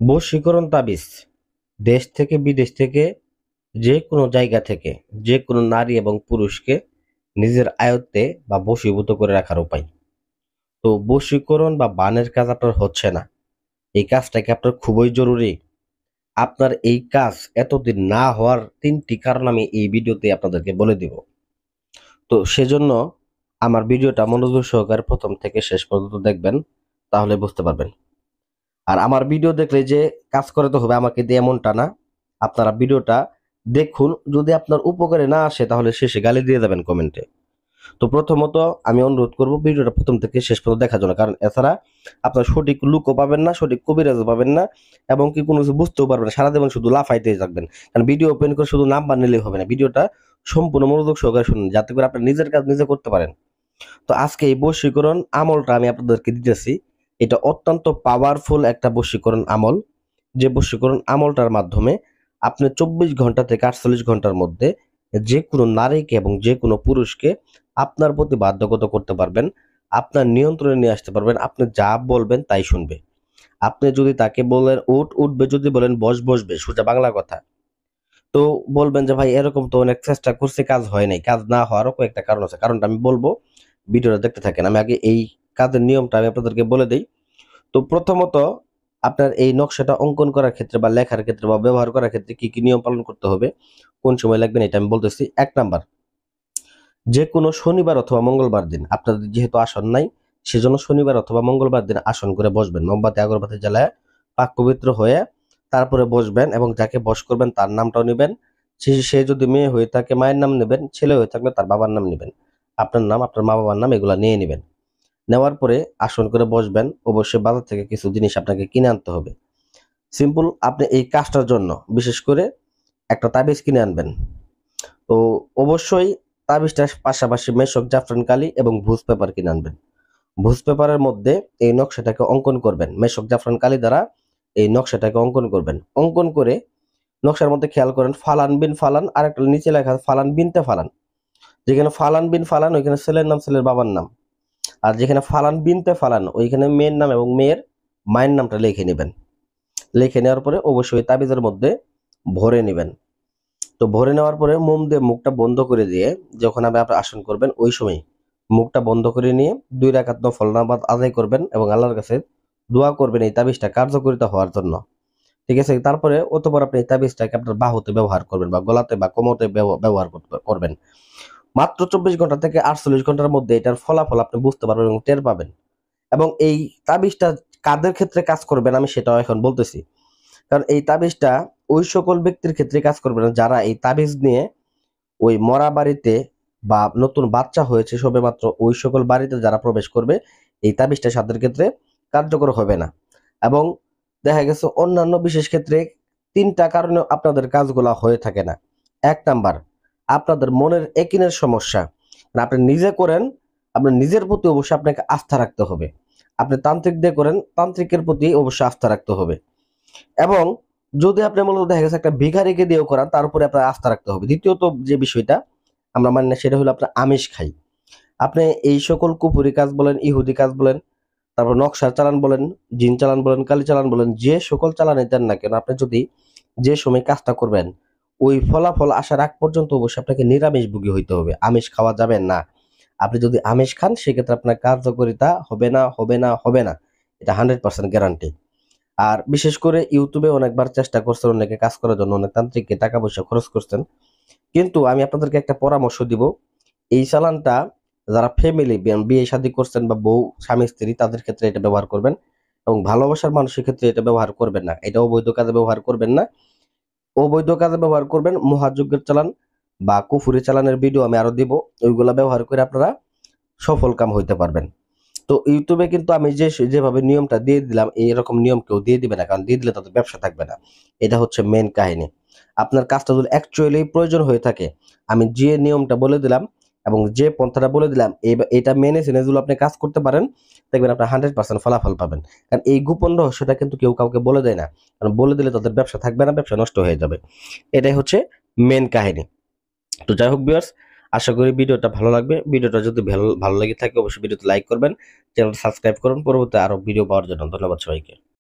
বশীকরণ তাবিজ দেশ থেকে বিদেশ থেকে যে কোনো জায়গা থেকে যে কোনো নারী এবং পুরুষকে নিজের আয়ত্তে বা বশীভূত করে রাখার উপায়। তো বশীকরণ বা বানের কাজ আপনার হচ্ছে না, এই কাজটা কি আপনার খুবই জরুরি? আপনার এই কাজ এতদিন না হওয়ার ৩টি কারণ আমি এই ভিডিওতে আপনাদেরকে বলে দিব। তো সেজন্য আমার ভিডিওটা মনোযোগ সহকারে ১ম থেকে শেষ পর্যন্ত দেখবেন, তাহলে বুঝতে পারবেন। আর আমার ভিডিও দেখলে যে কাজ করাতে হবে আমাকে দিয়ে এমনটা না। আপনারা ভিডিওটা দেখুন, যদি আপনার উপকারে না আসে তাহলে শেষে গালি দিয়ে যাবেন কমেন্টে। তো প্রথমত আমি অনুরোধ করব ভিডিওটা ১ম থেকে শেষ পর্যন্ত দেখার জন্য। কারণ এছাড়া আপনার সঠিক লুকও পাবেন না, সঠিক কবিরাজও পাবেন না এবং কি কোনো কিছু বুঝতেও পারবেন না। সারা জীবন শুধু লাফাইতেই থাকবেন। কারণ ভিডিও ওপেন করে শুধু নাম্বার নিলেই হবে না। ভিডিওটা সম্পূর্ণ মনোযোগ সহকারে শুনুন, যাতে করে আপনার নিজের কাজ নিজে করতে পারেন। তো আজকে এই বশীকরণ আমলটা আমি আপনাদেরকে দিতেছি। এটা অত্যন্ত পাওয়ারফুল একটা বশীকরণ আমল। যে বশীকরণ আমলটার মাধ্যমে আপনি ২৪ ঘন্টা থেকে ৪৮ ঘন্টার মধ্যে যে কোনো নারীকে এবং যে কোনো পুরুষকে আপনার প্রতি বাধ্যগত করতে পারবেন। আপনার নিয়ন্ত্রণে নিয়ে আসতে পারবেন। আপনি যা বলবেন তাই শুনবে। আপনি যদি তাকে বলেন উঠ, উঠবে, যদি বলেন বস, বসবে। সোজা বাংলা কথা। তো বলবেন যে ভাই এরকম তো অনেক চেষ্টা করছি, কাজ হয় নাই। কাজ না হওয়ারও কয়েকটা কারণ আছে। কারণটা আমি বলবো, ভিডিওটা দেখতে থাকেন। আমি আগে এই কাজের নিয়মটা আমি আপনাদেরকে বলে দেই। তো প্রথমত আপনার এই নকশাটা অঙ্কন করার ক্ষেত্রে বা লেখার ক্ষেত্রে বা ব্যবহার করার ক্ষেত্রে কি, কি নিয়ম পালন করতে হবে, কোন সময় লাগবেন এটা আমি বলতেছি। ১ নাম্বার, যেকোনো শনিবার অথবা মঙ্গলবার দিন, আপনাদের যেহেতু আসন নাই, সেজন্য শনিবার অথবা মঙ্গলবার দিন আসন করে বসবেন। মোমবাতি আগরবাতি জ্বালায় পাক পবিত্র হয়ে তারপরে বসবেন এবং যাকে বশ করবেন তার নামটাও নিবেন। সে যদি মেয়ে হয়ে থাকে মায়ের নাম নেবেন, ছেলে হয়ে থাকলে তার বাবার নাম নিবেন। আপনার নাম, আপনার মা-বাবার নাম এগুলা নিয়ে নিবেন। নেওয়ার পরে আসন করে বসবেন। অবশ্যই বাজার থেকে কিছু জিনিস আপনাকে কিনে আনতে হবে। সিম্পল, আপনি এই কাজটার জন্য বিশেষ করে একটা তাবিজ কিনে আনবেন। তো অবশ্যই তাবিজটার পাশাপাশি মেশক, জাফরান কালি এবং ভুজ পেপার কিনে আনবেন। ভুজ পেপারের মধ্যে এই নকশাটাকে অঙ্কন করবেন। মেশক, জাফরান কালি দ্বারা এই নকশাটাকে অঙ্কন করবেন। অঙ্কন করে নকশার মধ্যে খেয়াল করেন ফালান বিন ফালান, আর একটা নিচে লেখা আছে ফালান বিনতে ফালান। যেখানে ফালান বিন ফালান ওইখানে ছেলের নাম, ছেলের বাবার নাম। আর যেখানে ফালান বিনতে ফালান ওইখানে মেয়ের নাম এবং মেয়ের মায়ের নামটা লিখে নেবেন। লিখে নেওয়ার পরে অবশ্যই তাবিজের মধ্যে ভরে নেবেন। তো ভরে নেওয়ার পরে মোম দিয়ে মুখটা বন্ধ করে দিয়ে যখন আপনি আসন করবেন ওই সময় মুখটা বন্ধ করে নিয়ে ২ রাকাত নফল নামাজ আদায় করবেন এবং আল্লাহর কাছে দোয়া করবেন এই তাবিজটা কার্যকারিতা হওয়ার জন্য। ঠিক আছে? তারপরে অতঃপর আপনি এই তাবিজটাকে আপনার বাহুতে ব্যবহার করবেন বা গলাতে বা কোমরে ব্যবহার করবেন। মাত্র ২৪ ঘন্টা থেকে ৪৮ ঘন্টার মধ্যে এটার ফলাফল আপনি বুঝতে পারবেন এবং টের পাবেন। এবং এই তাবিজটা কাদের ক্ষেত্রে কাজ করবেন আমি সেটাও এখন বলতেছি। কারণ এই তাবিজটা ওই সকল ব্যক্তির ক্ষেত্রে কাজ করবে না যারা এই তাবিজ নিয়ে ওই মরা বাড়িতে বা নতুন বাচ্চা হয়েছে সবেমাত্র ওই সকল বাড়িতে যারা প্রবেশ করবে এই তাবিজটা তাদের ক্ষেত্রে কার্যকর হবে না। এবং দেখা গেছে অন্যান্য বিশেষ ক্ষেত্রে ৩টা কারণে আপনাদের কাজগুলা হয়ে থাকে না। ১ নাম্বার, আপনাদের মনের একিনের সমস্যা। মানে আপনি নিজে করেন, আপনার নিজের প্রতি অবশ্যই আপনাকে আস্থা রাখতে হবে। আপনি তান্ত্রিক দিয়ে করেন, তান্ত্রিকের প্রতি অবশ্যই আস্থা রাখতে হবে। এবং যদি আপনি মূলত দেখা গেছে একটা ভিখারিকে দিয়েও করান তার উপরে আপনার আস্থা রাখতে হবে। দ্বিতীয়ত যে বিষয়টা আমরা মানি না সেটা হলো আপনার আমিষ খাই। আপনি এই সকল কুফরি কাজ বলেন, ইহুদি কাজ বলেন, তারপর নকশার চালান বলেন, জিন চালান বলেন, কালি চালান বলেন, যে সকল চালানই দেন না কেন আপনি যদি যে সময় কাজটা করবেন ওই ফলাফল আসার আগ পর্যন্ত অবশ্যই আপনাকে নিরামিষভোগী হইতে হবে। আমিষ খাওয়া যাবে না। আপনি যদি আমিষ খান সেক্ষেত্রে আপনার কার্যকারিতা হবে না, হবে না, হবে না। এটা 100% গ্যারান্টি। আর বিশেষ করে ইউটিউবে অনেকবার চেষ্টা করছেন অনেকে কাজ করার জন্য, অনেক তান্ত্রিককে টাকা পয়সা খরচ করছেন। কিন্তু আমি আপনাদেরকে একটা পরামর্শ দিব, এই চালানটা যারা ফ্যামিলি বিয়ে শাদী করছেন বা বউ স্বামী স্ত্রী তাদের ক্ষেত্রে এটা ব্যবহার করবেন এবং ভালোবাসার মানুষের ক্ষেত্রে এটা ব্যবহার করবেন না। এটা অবৈধ কাজে ব্যবহার করবেন না। অবৈধ কাজে ব্যবহার করবেন মহাযজ্ঞের চালান বা কুফুরি চালানের ভিডিও আমি আরো দিব। ওইগুলা ব্যবহার করে আপনারা সফল কাম হইতে পারবেন। তো ইউটিউবে কিন্তু আমি যেভাবে নিয়মটা দিয়ে দিলাম এরকম নিয়ম কেউ দিয়ে দিবে না, কারণ দিয়ে দিলে তাদের ব্যবসা থাকবে না। এটা হচ্ছে মেন কাহিনী। আপনার কাজটা যদি অ্যাকচুয়ালি প্রয়োজন হয়ে থাকে, আমি যে নিয়মটা বলে দিলাম এবং যে পন্থাটা বলে দিলাম এটা মেনে জেনে যদি আপনি কাজ করতে পারেন দেখবেন আপনি 100% ফলাফল পাবেন। কারণ এই গোপন রহস্যটা কিন্তু কেউ কাউকে বলে দেয় না, কারণ বলে দিলে তাদের ব্যবসা থাকবে না, ব্যবসা নষ্ট হয়ে যাবে। এটাই হচ্ছে মেন কাহিনী। তো যাই হোক ভিউয়ার্স, আশা করি ভিডিওটা ভালো লাগবে। ভিডিওটা যদি ভালো ভালো লেগে থাকে অবশ্যই ভিডিওতে লাইক করবেন, চ্যানেলটা সাবস্ক্রাইব করুন পরবর্তী আরো ভিডিও পাওয়ার জন্য। ধন্যবাদ সবাইকে।